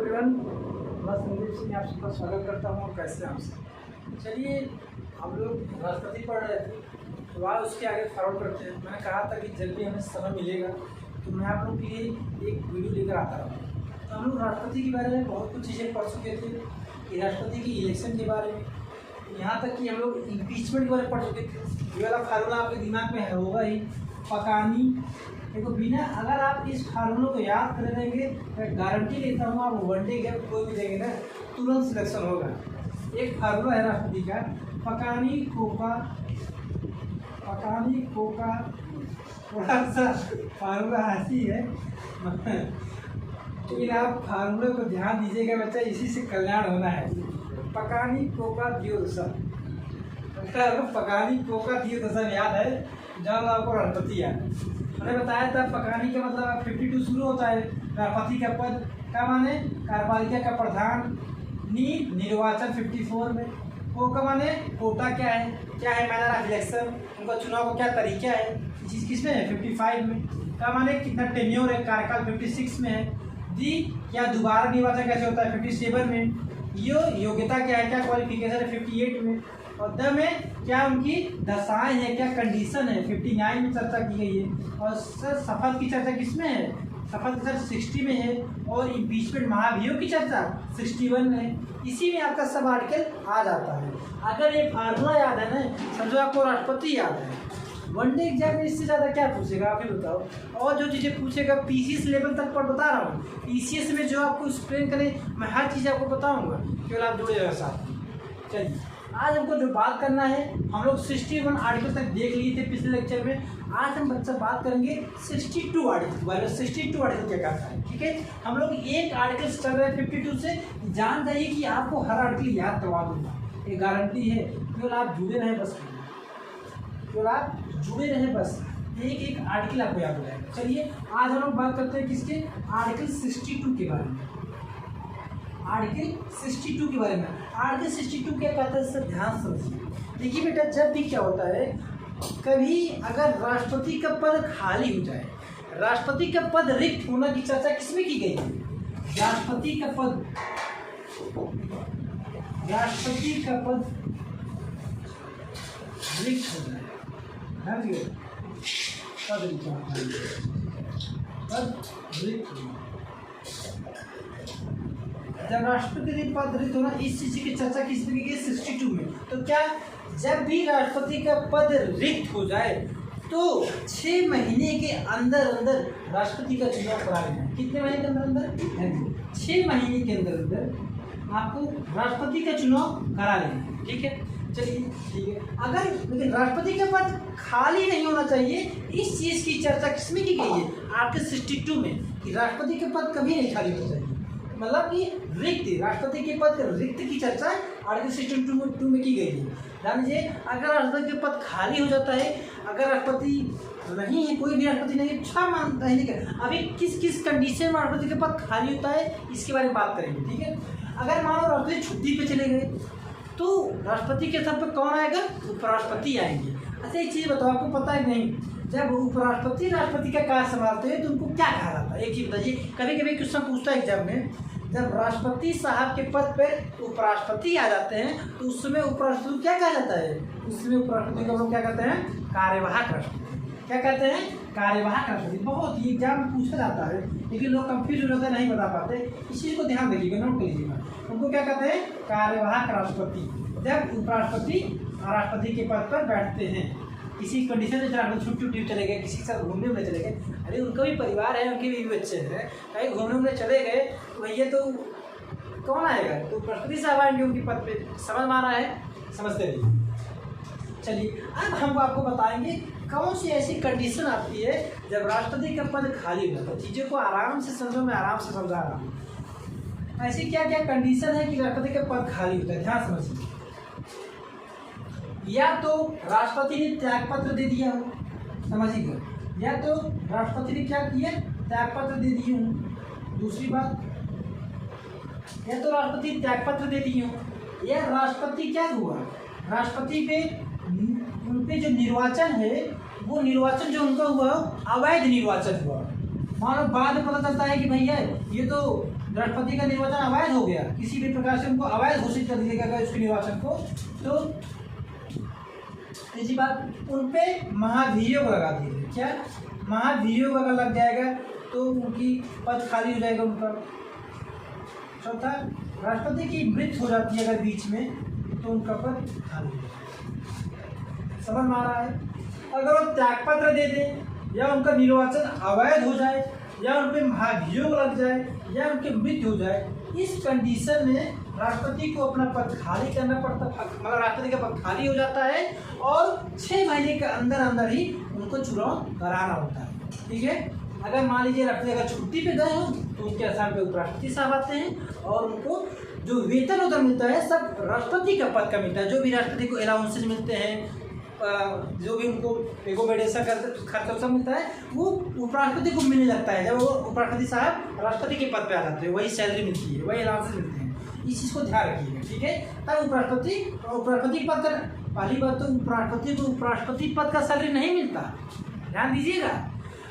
Everyone, मैं संदीप सिंह आप सबका स्वागत करता हूँ। कैसे हैं आप सब? चलिए, हम लोग राष्ट्रपति पढ़ रहे थे तो वहाँ उसके आगे फॉरवर्ड करते हैं। मैंने कहा था कि जब भी हमें समय मिलेगा तो मैं आप लोग के लिए एक वीडियो लेकर आता रहूँ। तो हम लोग राष्ट्रपति के बारे में बहुत कुछ चीज़ें पढ़ चुके थे कि राष्ट्रपति की इलेक्शन के बारे में, यहाँ तक कि हम लोग इम्पीचमेंट के बारे में पढ़ चुके थे। ये वाला फार्मूला आपके दिमाग में होगा ही, पकानी। देखो, बिना अगर आप इस फार्मूले को याद कर लेंगे, मैं गारंटी लेता हूँ आप वनडे गेम कोई भी देंगे ना, तुरंत सिलेक्शन होगा। एक फार्मूला है राष्ट्रपति का, पकानी कोका। थोड़ा सा फार्मूला हंसी है लेकिन आप फार्मूले को ध्यान दीजिएगा बच्चा, इसी से कल्याण होना है। पकानी कोका दियो दशा, पकानी कोका दियो दशा याद है, जब आपको राष्ट्रपति याद। मैंने बताया था पकानी का मतलब 52 शुरू होता है। राष्ट्रपति का पद का माने कार्यपालिका का प्रधान, निर्वाचन 54 में। कोका माने कोटा क्या है मैनर ऑफ इलेक्शन, उनका चुनाव का क्या तरीका है, चीज़ किसमें है 55 में। का माने कितना टेन्योर है, कार्यकाल 56 में है। दी क्या दोबारा निर्वाचन कैसे होता है 57 में। योग्यता क्या है, क्या क्वालिफिकेशन है 58 में। और द में क्या उनकी दशाएं हैं, क्या कंडीशन है 59 में चर्चा की गई है। और सर शपथ की चर्चा किसमें है, शपथ की चर्चा 60 में है। और इम्पीचमेंट महाभियोग की चर्चा 61 में है। इसी में आपका सब आर्टिकल आ जाता है। अगर ये फार्मूला याद है ना, समझो आपको राष्ट्रपति याद है। वनडे एग्जाम में इससे ज़्यादा क्या पूछेगा आप ही बताओ। और जो चीज़ें पूछेगा पीसीएस लेवल तक पर बता रहा हूँ, पीसीएस में जो आपको एक्सप्लेन करें मैं हर चीज़ आपको बताऊँगा, केवल आप जुड़े रहो साथ। चलिए, आज हमको जो बात करना है, हम लोग 61 आर्टिकल तक देख लिए थे पिछले लेक्चर में। आज हम बच्चा बात करेंगे 62 आर्टिकल के बारे में। 62 आर्टिकल क्या कहता है, ठीक है। हम लोग एक आर्टिकल से चल रहे हैं 52 से। जान जाइए कि आपको हर आर्टिकल याद करवा दूंगा, ये गारंटी है। केवल आप जुड़े रहें बस, केवल आप जुड़े रहें बस, एक आर्टिकल आपको याद हो जाएगा। चलिए, आज हम लोग बात करते हैं किसके, आर्टिकल 62 के बारे में। आर्टिकल 62 के बारे में। आर्टिकल 62 क्या कहता है, सर ध्यान समझिए। देखिए बेटा, जब भी क्या होता है, कभी अगर राष्ट्रपति का पद खाली हो जाए, राष्ट्रपति का पद रिक्त होने की चर्चा किसमें की गई है, राष्ट्रपति का पद रिक्त हो जाए, पद रिक्त होना। जब राष्ट्रपति पद रिक्त होना, इस चीज की चर्चा किस में की गई 62 में। तो क्या, जब भी राष्ट्रपति का पद रिक्त हो जाए तो 6 महीने के अंदर अंदर राष्ट्रपति का चुनाव करा लेना है। कितने महीने के अंदर 6 महीने के अंदर आपको राष्ट्रपति का चुनाव करा लेना है, ठीक है। चलिए, ठीक है। अगर लेकिन राष्ट्रपति का पद खाली नहीं होना चाहिए, इस चीज़ की चर्चा किसमें की गई है, आर्टिकल 62 में, कि राष्ट्रपति का पद कभी नहीं खाली होना चाहिए। मतलब कि रिक्त, राष्ट्रपति के पद रिक्त की चर्चा आर्टिकल 62 में की गई है। ध्यान दीजिए, अगर राष्ट्रपति के पद खाली हो जाता है, अगर राष्ट्रपति नहीं है, कोई भी राष्ट्रपति नहीं है, 6 महीने के, अभी किस किस कंडीशन में राष्ट्रपति के पद खाली होता है इसके बारे में बात करेंगे, ठीक है। अगर मान लो राष्ट्रपति छुट्टी पे चले गए तो राष्ट्रपति के स्थान पर कौन आएगा, उपराष्ट्रपति आएंगे। अच्छा, एक चीज़ बताओ, आपको पता है नहीं, जब उपराष्ट्रपति राष्ट्रपति का कार्य संभालते हैं तो उनको क्या कहा जाता है, एक चीज़ बताइए। कभी कभी क्वेश्चन पूछता है एग्जाम में, जब राष्ट्रपति साहब के पद पर उपराष्ट्रपति आ जाते हैं तो उस समय उपराष्ट्रपति क्या कहा जाता है, उस समय उपराष्ट्रपति को लोग क्या कहते हैं, कार्यवाहक राष्ट्रपति। क्या कहते हैं, कार्यवाहक राष्ट्रपति। बहुत ही एग्जाम में पूछा जाता है, लेकिन लोग कंफ्यूज हो जाते हैं, नहीं बता पाते। इस चीज़ को ध्यान रखिएगा, नोट कर लीजिएगा। उनको क्या कहते हैं, कार्यवाहक राष्ट्रपति। जब उपराष्ट्रपति राष्ट्रपति के पद पर बैठते हैं, किसी कंडीशन में राष्ट्रपति छुट्टी चले गए, किसी के साथ घूमने उमने चले गए, अरे उनका भी परिवार है, उनके भी बच्चे हैं, कहीं घूमने उमने चले गए तो भैया तो कौन आएगा, तो राष्ट्रपति साहब आएंगे उनके पद पे। समझ में आ रहा है, समझते रहिए। चलिए, अब हम आपको बताएंगे कौन सी ऐसी कंडीशन आती है जब राष्ट्रपति का पद खाली हो जाता है। चीज़ों को आराम से समझो, मैं आराम से समझा रहा हूँ। ऐसी क्या क्या कंडीशन है कि राष्ट्रपति का पद खाली होता है, ध्यान समझिए। या तो राष्ट्रपति ने त्यागपत्र दे दिया हो, समझिएगा, या तो राष्ट्रपति ने क्या किया, त्यागपत्र दे दिए हो। दूसरी बात, या तो राष्ट्रपति त्यागपत्र दे दिए हो, या राष्ट्रपति क्या हुआ, राष्ट्रपति पे उनपे जो निर्वाचन है, वो निर्वाचन जो उनका हुआ अवैध निर्वाचन हुआ। मान लो बाद में पता चलता है कि भैया ये तो राष्ट्रपति का निर्वाचन अवैध हो गया, किसी भी प्रकार से उनको अवैध घोषित कर दिया गया उसके निर्वाचन को, तो तीसरी बात, उन पे महाभियोग लगा दिए गए। क्या महाभियोग अगर लग जाएगा तो उनकी पद खाली हो जाएगा उनका। चौथा, राष्ट्रपति की मृत्यु हो जाती है अगर बीच में तो उनका पद खाली हो जाएगा। समझ में आ रहा है? अगर वो त्यागपत्र दे दे या उनका निर्वाचन अवैध हो जाए या उन पर महाभियोग लग जाए या उनकी मृत्यु हो जाए, इस कंडीशन में राष्ट्रपति को अपना पद खाली करना पड़ता, मतलब राष्ट्रपति का पद खाली हो जाता है और 6 महीने के अंदर अंदर ही उनको चुनाव कराना होता है। ठीक है, अगर मान लीजिए राष्ट्रपति अगर छुट्टी पे गए हो तो उनके स्थान पे उपराष्ट्रपति साहब आते हैं और उनको जो वेतन उधर मिलता है सब राष्ट्रपति का पद का मिलता है। जो भी राष्ट्रपति को अलाउंसेज मिलते हैं, जो भी उनको एकोमोडेशन खर्चा सब मिलता है, वो उपराष्ट्रपति को मिलने लगता है जब वो उपराष्ट्रपति साहब राष्ट्रपति के पद पे आ जाते हैं, वही सैलरी मिलती है, वही अलाउंसेज मिलते हैं। इस चीज़ को ध्यान रखिएगा। ठीक है, तब उपराष्ट्रपति पद का, पहली बात तो उपराष्ट्रपति को उपराष्ट्रपति पद का सैलरी नहीं मिलता, ध्यान दीजिएगा।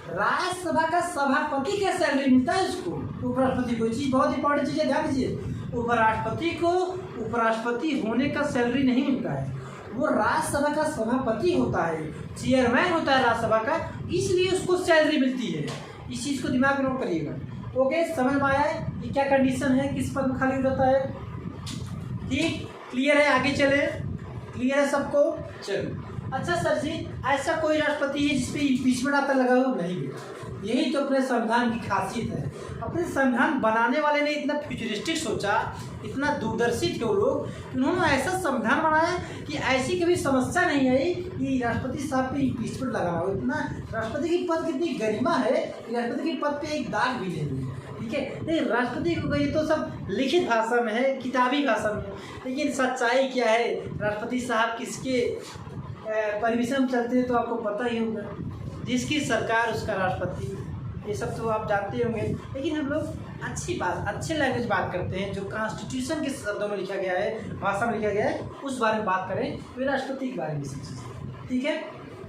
राज्यसभा का सभापति का सैलरी मिलता है उसको, उपराष्ट्रपति को। चीज़ बहुत इंपॉर्टेंट चीज़ है, ध्यान दीजिए। उपराष्ट्रपति को उपराष्ट्रपति होने का सैलरी नहीं मिलता है, वो राज्यसभा का सभापति होता है, चेयरमैन होता है राज्यसभा का, इसलिए उसको सैलरी मिलती है। इस चीज़ को दिमाग में नोट करिएगा। ओके, समझ में आया है कि क्या कंडीशन है, किस पद में खाली हो जाता है? ठीक, क्लियर है? आगे चले, क्लियर है सबको? चलो। अच्छा सर जी, ऐसा कोई राष्ट्रपति है जिसपे इम्पीचमेंट आता लगा हो? नहीं बेटा, यही तो अपने संविधान की खासियत है। अपने संविधान बनाने वाले ने इतना फ्यूचरिस्टिक सोचा, इतना दूरदर्शी थे वो लोग, उन्होंने ऐसा संविधान बनाया कि ऐसी कभी समस्या नहीं आई कि राष्ट्रपति साहब पे इम्पीचमेंट लगा हो। इतना राष्ट्रपति की पद कितनी गरिमा है कि राष्ट्रपति के पद पे एक दाग भी नहीं है। ठीक है, लेकिन राष्ट्रपति को ये तो सब लिखित भाषा में है, किताबी भाषा में है, लेकिन सच्चाई क्या है? राष्ट्रपति साहब किसके परमिशन में चलते हैं तो आपको पता ही होगा, जिसकी सरकार उसका राष्ट्रपति, ये सब तो आप जानते होंगे। लेकिन हम लोग अच्छी बात, अच्छे लैंग्वेज बात करते हैं, जो कॉन्स्टिट्यूशन के शब्दों में लिखा गया है, भाषा में लिखा गया है, उस बारे में बात करें, तो राष्ट्रपति के बारे में सब चीज़। ठीक है,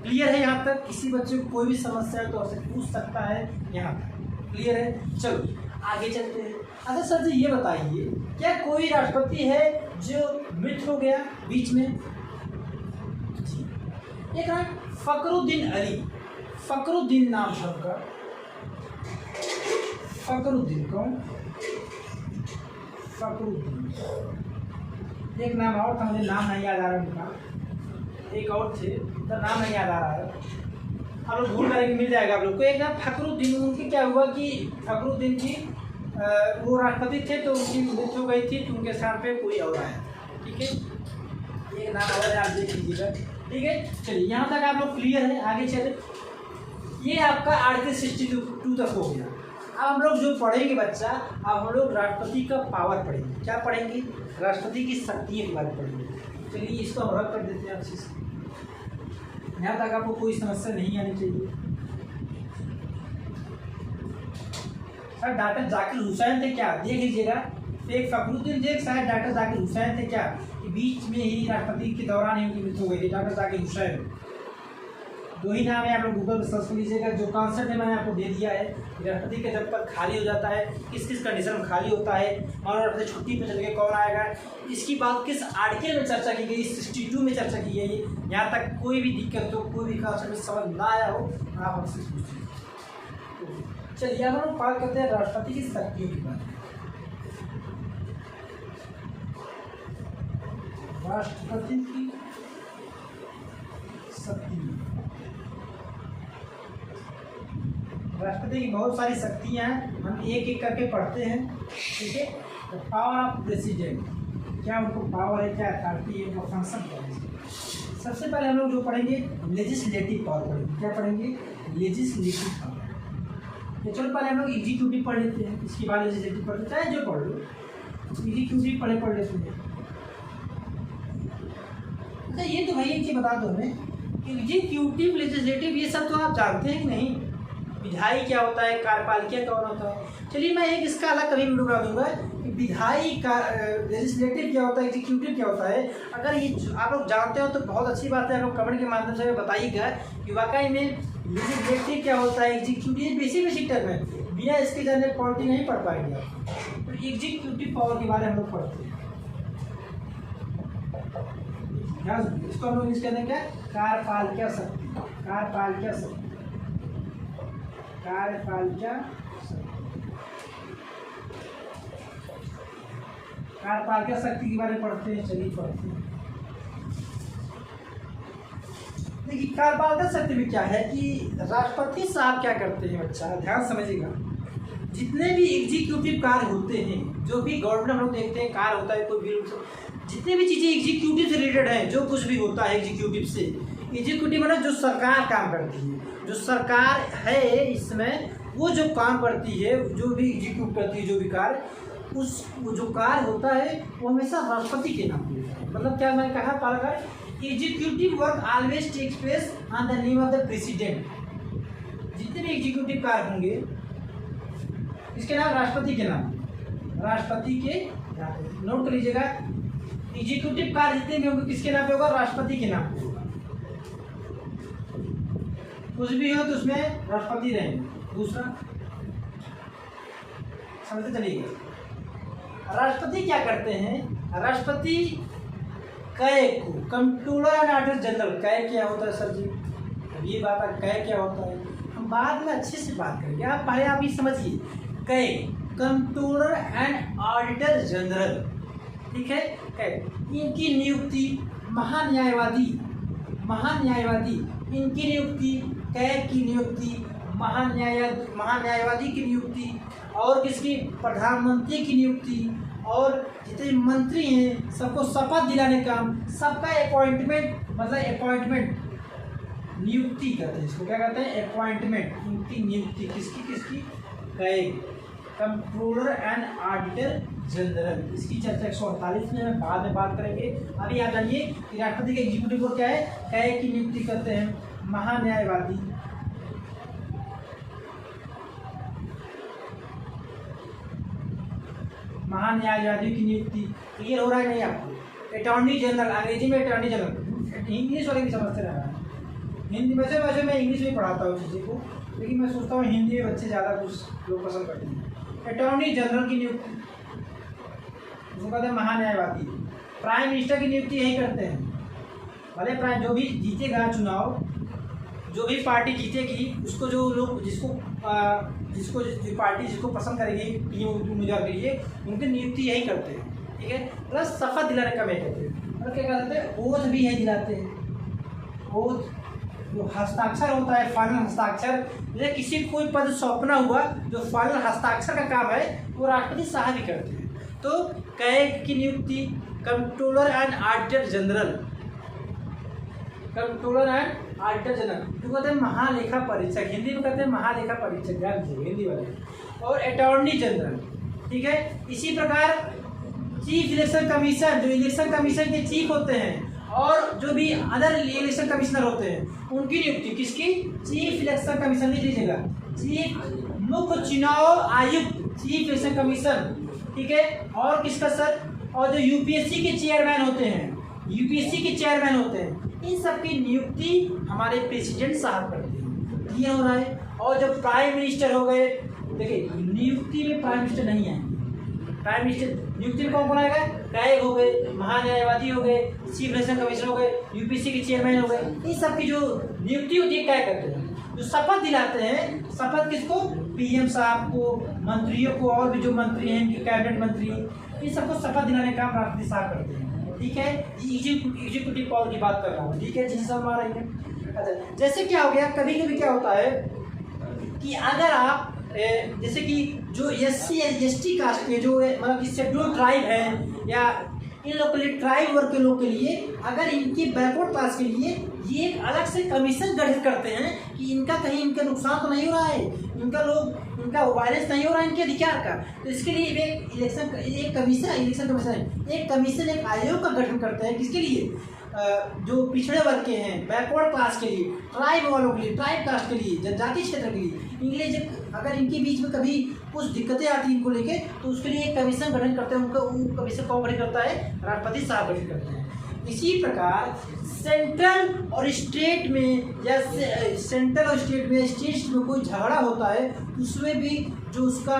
क्लियर है यहाँ तक? किसी बच्चे को कोई भी समस्या है तो उससे पूछ सकता है, यहाँ तक क्लियर है? चलो आगे चलते हैं। अच्छा सर जी ये बताइए, क्या कोई राष्ट्रपति है जो मृत हो गया बीच में? एक नाम फखरुद्दीन अली, फखरुद्दीन नाम था उनका। फखरुद्दीन कौन? फखरुद्दीन। एक नाम और था, मुझे नाम नहीं याद आ रहा उनका, एक और थे, तो नाम नहीं याद आ रहा है, आप लोग भूल करेंगे, मिल जाएगा आप लोग को। एक नाम फखरुद्दीन, उनकी क्या हुआ कि फखरुद्दीन की वो राष्ट्रपति थे तो उनकी मृत्यु हो गई थी, तो उनके स्थान पे कोई और आया। ठीक है, एक नाम और आप देख लीजिएगा। ठीक है, चलिए यहाँ तक आप लोग क्लियर है? आगे चले। ये आपका आर्टिकल 62 तक हो गया। अब हम लोग जो पढ़ेंगे बच्चा, अब हम लोग राष्ट्रपति का पावर पढ़ेंगे। क्या पढ़ेंगे? राष्ट्रपति की शक्तियों के बारे में पढ़ेंगे। चलिए इसको हम रद्द कर देते हैं अच्छे से, यहाँ तक आपको कोई समस्या नहीं आनी चाहिए। सर डॉक्टर जाकिर हुसैन थे क्या? देख लीजिएगा, एक फखरुद्दीन थे, शायद डॉक्टर जाकिर हुसैन थे क्या, कि बीच में ही राष्ट्रपति के दौरान ही उनकी मृत्यु हो गई थी, डॉक्टर जाकिर हुसैन। दो ही नाम है, आप लोग गूगल पर सर्च कर लीजिएगा। जो कॉन्सेप्ट है मैंने आपको दे दिया है, राष्ट्रपति का जब पद खाली हो जाता है, किस किस कंडीशन में खाली होता है, और राष्ट्रपति छुट्टी पे चल के कौन आएगा, इसकी बात किस आर्टिकल में चर्चा की गई, 62 में चर्चा की गई है। यहाँ तक कोई भी दिक्कत हो, कोई भी कॉन्सेप्ट समझ ना आया हो, आप हमसे पूछिए। चलिए अब हम बात करते हैं राष्ट्रपति की शक्तियों की बात। राष्ट्रपति की शक्ति, राष्ट्रपति की बहुत सारी शक्तियाँ हैं, हम एक एक करके पढ़ते हैं। ठीक है, तो पावर ऑफ प्रेसिडेंट, क्या उनको पावर है, क्या अथॉरिटी है, उनका फंक्शन क्या है। सबसे पहले हम लोग जो पढ़ेंगे लेजिस्लेटिव पावर पढ़ेंगे। क्या पढ़ेंगे? Legislative power. तो चलो पहले हम लोग एग्जीक्यूटिव पढ़ लेते हैं, इसके बाद लेजिस्लेटिव पढ़ लेते हैं, चाहे जो पढ़ लो, एग्जीक्यूटिव पढ़ लेते हैं। अच्छा ये तो भाई एक चीज़ बता दो हमें, एग्जीक्यूटिव लेजिस्लेटिव ये सब तो आप जानते हैं कि नहीं? विधायी क्या होता है, कार्यपालिका कौन होता है। चलिए मैं एक इसका अलग कभी वीडियो बना दूंगा कि विधायी का लेजिस्लेटिव क्या होता है, एग्जीक्यूटिव क्या होता है। अगर ये आप लोग जानते हो तो बहुत अच्छी बात है, आप लोग कमेंट के माध्यम से बताइएगा कि वाकई में लेजिस्लेटिव क्या होता है, एग्जीक्यूटिव बेसिक टर्म है, बिना इसके जाने पॉलिटी नहीं पढ़ पाएंगे आप। तो एग्जीक्यूटिव पावर के बारे में हम लोग पढ़ते हैं। इसको हम लोग इंग्लिश कहते हैं क्या, कार्यपालिका शक्ति, कार्यपालिका शक्ति, कार्यपालिका कार्यपालिका शक्ति के बारे में पढ़ते हैं। चलिए पढ़ते हैं। देखिए कार्यपालिका शक्ति में क्या है कि राष्ट्रपति साहब क्या करते हैं, बच्चा ध्यान समझिएगा। जितने भी एग्जीक्यूटिव कार्य होते हैं, जो भी गवर्नमेंट हम लोग देखते हैं कार्य होता है, कोई भी जितने भी चीज़ें एग्जीक्यूटिव से रिलेटेड है, जो कुछ भी होता है एग्जीक्यूटिव से, एग्जीक्यूटिव मतलब जो सरकार काम करती है, जो सरकार है इसमें वो जो काम करती है, जो भी एग्जीक्यूट करती है जो भी कार्य, उस वो जो कार्य होता है वो हमेशा राष्ट्रपति के नाम पे होता है। मतलब क्या मैंने कहा Palkar, executive work always takes place on the name of the president. जितने भी एग्जीक्यूटिव कार्य होंगे इसके नाम राष्ट्रपति के नाम, राष्ट्रपति के नाम। नोट कर लीजिएगा, एग्जीक्यूटिव कार्य जितने भी होंगे किसके नाम पे होगा, राष्ट्रपति के नाम पे होगा। कुछ भी हो तो उसमें राष्ट्रपति रहेंगे। दूसरा समझते चलिएगा, राष्ट्रपति क्या करते हैं, राष्ट्रपति कै को कंट्रोलर एंड ऑडिटर जनरल, कै क्या होता है सर जी, अब ये बात है कै क्या होता है हम बाद में अच्छे से बात करेंगे, आप पहले आप ये समझिए। कै कंट्रोलर एंड ऑडिटर जनरल, ठीक है। कै इनकी नियुक्ति महान्यायवादी, महान्यायवादी इनकी नियुक्ति, कै की नियुक्ति महान्यायवादी की नियुक्ति, और किसकी, प्रधानमंत्री की नियुक्ति, और जितने मंत्री हैं सबको शपथ दिलाने का काम, सबका अपॉइंटमेंट, मतलब अपॉइंटमेंट नियुक्ति करते हैं, इसको क्या कहते हैं, अपॉइंटमेंट, इनकी नियुक्ति किसकी किसकी, कै कंट्रोलर एंड ऑडिटर जनरल। इसकी चर्चा 148 में हम बाद में बात करेंगे। अभी आप जानिए कि राष्ट्रपति के एग्जीक्यूटिव को क्या है, कै की नियुक्ति करते हैं महान्यायवादी, महान्यायवादी की नियुक्ति। क्लियर हो रहा है नहीं आपको। अटॉर्नी जनरल, अंग्रेजी में अटॉर्नी जनरल, इंग्लिश वाले भी समझते रह रहा है। हिंदी वैसे मैं इंग्लिश में पढ़ाता हूँ चीज़ें को, लेकिन मैं सोचता हूँ हिंदी में बच्चे ज़्यादा कुछ लोग पसंद करते हैं। अटॉर्नी जनरल की नियुक्ति उसको कहते हैं महान्यायवादी। प्राइम मिनिस्टर की नियुक्ति यही करते हैं, भले प्राइम जो भी जीतेगा चुनाव, जो भी पार्टी जीतेगी उसको, जो लोग जिसको जो पार्टी जिसको पसंद करेगी उम्मीदवार के लिए, उनकी नियुक्ति यही करते हैं, ठीक है। प्लस शपथ दिलाने का मैं कहते हैं, और क्या कहते हैं, ओथ भी है दिलाते हैं। ओथ जो हस्ताक्षर होता है, फाइनल हस्ताक्षर, जैसे किसी को कोई पद सौंपना हुआ, जो फाइनल हस्ताक्षर का काम है वो राष्ट्रपति साहब ही करते हैं। तो कै की नियुक्ति controller and auditor general, controller and auditor general जो कहते हैं महालेखा परीक्षक, हिंदी में कहते हैं महालेखा परीक्षक, ध्यान दीजिए हिंदी वाले, और अटॉर्नी जनरल, ठीक है। इसी प्रकार चीफ इलेक्शन कमीशन, जो इलेक्शन कमीशन के चीफ होते हैं, और जो भी अदर इलेक्शन कमिश्नर होते हैं उनकी नियुक्ति किसकी, चीफ इलेक्शन कमीशन, लिख लीजिएगा, चीफ मुख्य चुनाव आयुक्त, चीफ इलेक्शन कमीशन, ठीक है। और किसका सर, और जो यूपीएससी के चेयरमैन होते हैं, यूपीएससी के चेयरमैन होते हैं, इन सब की नियुक्ति हमारे प्रेसिडेंट साहब करते हैं। ये हो रहा है। और जब प्राइम मिनिस्टर हो गए, देखिए नियुक्ति में प्राइम मिनिस्टर नहीं आएंगे, प्राइम मिनिस्टर नियुक्ति में कौन आएगा, कै हो गए, महान्यायवादी हो गए, चीफ इलेक्शन कमिश्नर हो गए, यूपीएससी के चेयरमैन हो गए, इन सब की जो नियुक्ति होती है क्या करते हैं, जो शपथ दिलाते हैं, शपथ किसको, पीएम साहब को, मंत्रियों को, और भी जो मंत्री हैं इनके कैबिनेट मंत्री, इन सबको शपथ दिलाने का काम राष्ट्रपति साहब करते हैं, ठीक है। एग्जीक्यूटिव पावर की बात कर रहा हूँ, ठीक है, जिससे हम आ रही है। अच्छा, जैसे क्या हो गया, कभी कभी क्या होता है कि अगर आप जैसे कि जो SC ST कास्ट के जो मतलब कि शेड्यूल ट्राइब है, या इन लोग के लिए, ट्राइब वर्ग के लोग के लिए, अगर इनकी बैकवर्ड क्लास के लिए ये एक अलग से कमीशन गठित करते हैं कि इनका कहीं इनका नुकसान तो नहीं हो रहा है, इनका वायलेंस नहीं हो रहा है इनके अधिकार का, तो इसके लिए एक कमीशन एक आयोग का गठन करते हैं, किसके लिए, जो पिछड़े वर्ग के हैं, बैकवर्ड क्लास के लिए, ट्राइब वालों के लिए, ट्राइब कास्ट के लिए, जनजातीय क्षेत्र के लिए, इनके लिए अगर इनके बीच में कभी कुछ दिक्कतें आती हैं इनको लेके, तो उसके लिए एक कमीशन गठन करते हैं। उनका वो कमीशन कौन गठित करता है, राष्ट्रपति साहब गठित करते हैं। इसी प्रकार सेंट्रल और स्टेट में, या सेंट्रल और स्टेट में, स्टेट्स में कोई झगड़ा होता है, उसमें भी जो उसका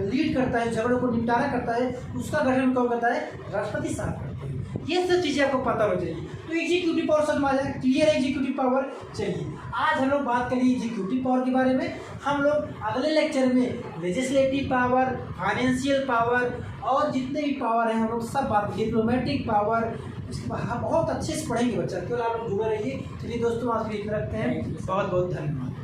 लीड करता है, झगड़ों को निपटारा करता है, उसका गठन कौन करता है? राष्ट्रपति साहब करते हैं। ये सब चीज़ें आपको पता हो चाहिए। तो एग्जीक्यूटिव पावर समझ में आ जाए, क्लियर है एग्जीक्यूटिव पावर। चलिए आज हम लोग बात करेंगे एग्जीक्यूटिव पावर के बारे में। हम लोग अगले लेक्चर में लेजिस्लेटिव पावर, फाइनेंशियल पावर और जितने भी पावर हैं हम लोग सब बात, डिप्लोमेटिक पावर, बहुत अच्छे से पढ़ेंगे बच्चा। केवल आप लोग जुड़े रहिए। चलिए दोस्तों आज के लिए इतना रखते हैं। बहुत बहुत धन्यवाद।